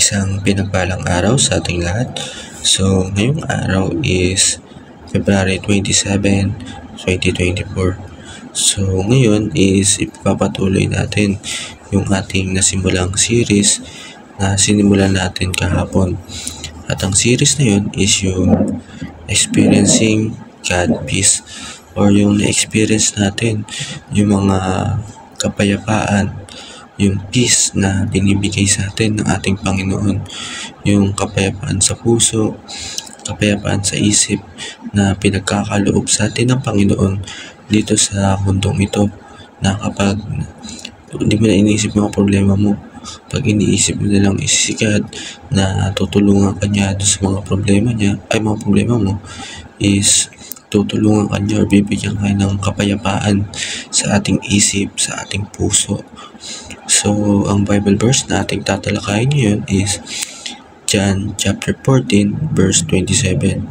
Isang pinagpalang araw sa ating lahat. So, ngayong araw is February 27, 2024. So, ngayon is ipapatuloy natin yung ating nasimulang series na sinimulan natin kahapon. At ang series na yun is yung Experiencing God Peace, or yung na-experience natin yung mga kapayapaan, yung peace na binibigay sa atin ng ating Panginoon, yung kapayapaan sa puso, kapayapaan sa isip na pinagkakaloob sa atin ng Panginoon dito sa mundong ito, na kapag hindi mo na iniisip mga problema mo, pag iniisip mo na lang isisigad na tutulungan ka niya sa mga problema niya, mga problema mo, is tutulungan ka niya or bibigyan ka ng kapayapaan sa ating isip, sa ating puso. So, ang Bible verse na ating tatalakayin ngayon is John chapter 14 verse 27.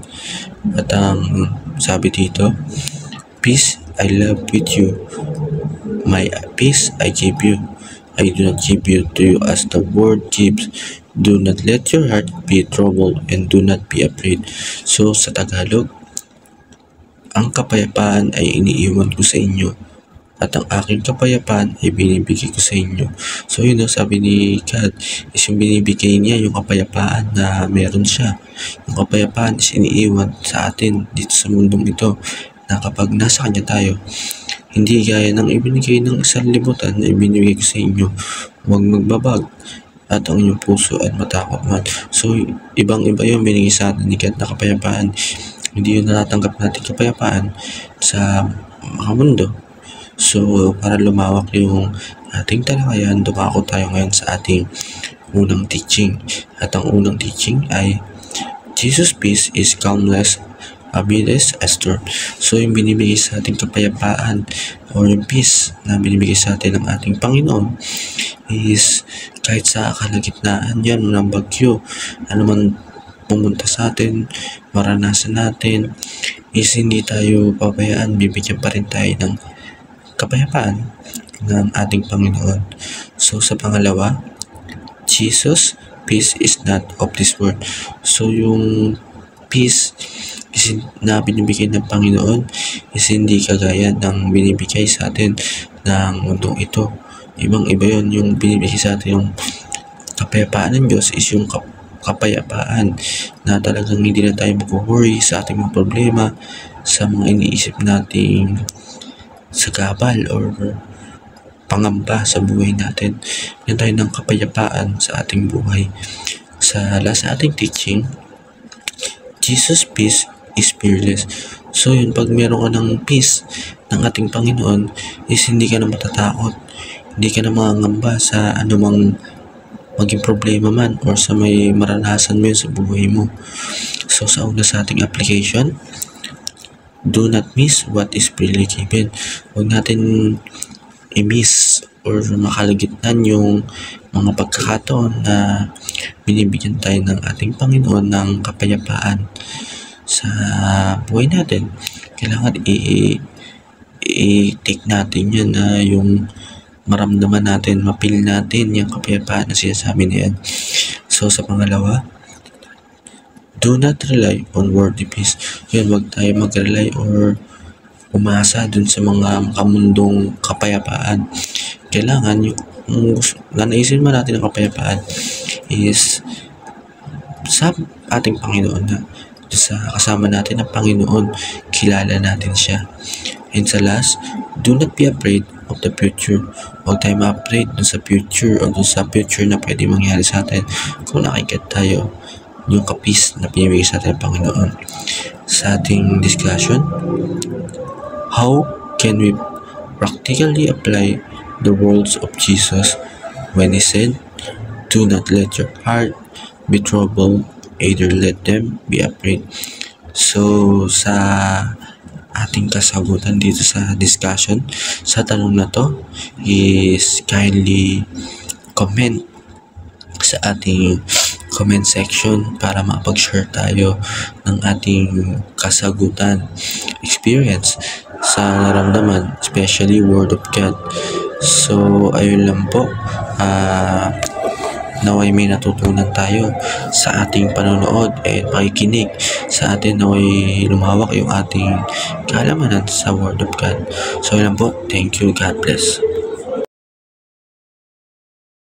At ang sabi dito, "Peace I love with you, my peace I give you. I do not give you to you as the world gives. Do not let your heart be troubled and do not be afraid." So, sa Tagalog, ang kapayapaan ay iniiwan ko sa inyo, at ang aking kapayapaan ay binibigay ko sa inyo. So yun, sabi ni God is yung binibigay niya yung kapayapaan na meron siya. Yung kapayapaan is iniiwan sa atin dito sa mundong ito, na kapag nasa Kanya tayo, hindi gaya ng ibinigay ng isang libutan na ibinibigay ko sa inyo. Huwag magbabag at ang inyong puso at matakot man. So ibang-iba yung binigay sa atin ni God na kapayapaan. Hindi yun natatanggap natin kapayapaan sa mga mundo. So, para lumawak yung ating talakayan, dumako tayo ngayon sa ating unang teaching. At ang unang teaching ay Jesus' peace is calmless, amidst a storm. So, yung binibigay sa ating kapayapaan or yung peace na binibigay sa atin ng ating Panginoon is kahit sa kalagitnaan yan ng bagyo, ano man pumunta sa atin, maranasan natin, is hindi tayo pabayaan, bibigyan pa rin tayo ng kapayapaan ng ating Panginoon. So sa pangalawa, Jesus' peace is not of this world. So yung peace na binibigay ng Panginoon is hindi kagaya ng binibigay sa atin ng mundong ito. Ibang-iba yun. Yung binibigay sa atin, yung kapayapaan ng Diyos is yung kapayapaan na talagang hindi na tayo mag-worry sa ating mga problema, sa mga iniisip nating sagabal or pangamba sa buhay natin. Yan tayo ng kapayapaan sa ating buhay. Sa last ating teaching, Jesus' peace is fearless. So yun, pag meron ka ng peace ng ating Panginoon, is hindi ka na matatakot, hindi ka na mangangamba sa anumang maging problema man or sa may maranasan mo yun sa buhay mo. So sa una sa ating application, do not miss what is freely given. Huwag natin i-miss or makalagitnan yung mga pagkakataon na binibigyan tayo ng ating Panginoon ng kapayapaan sa buhay natin. Kailangan i-take natin yan na yung maramdaman natin, mapil natin yung kapayapaan na sinasabi niyan. So sa pangalawa, do not rely on worldly peace. Yun, wag tayo mag-rely or umasa dun sa mga makamundong kapayapaan. Kailangan yung nanaisin mo natin ang kapayapaan is sa ating Panginoon, na sa kasama natin ang Panginoon, kilala natin siya. And sa last, do not be afraid of the future. Huwag tayo ma-afraid dun sa future o dun sa future na pwede mangyari sa atin kung nakikita tayo yung kapis na pinibigay sa atin ng Panginoon. Sa ating discussion, how can we practically apply the words of Jesus when He said, "Do not let your heart be troubled, either let them be afraid." So, sa ating kasagutan dito sa discussion, sa tanong na to, is kindly comment sa ating comment section para makapag-share tayo ng ating kasagutan, experience sa naramdaman, especially Word of God. So, ayun lang po. naway may natutunan tayo sa ating panonood at pakikinig. Sa atin naway lumawak yung ating kaalaman sa Word of God. So yun lang po. Thank you. God bless.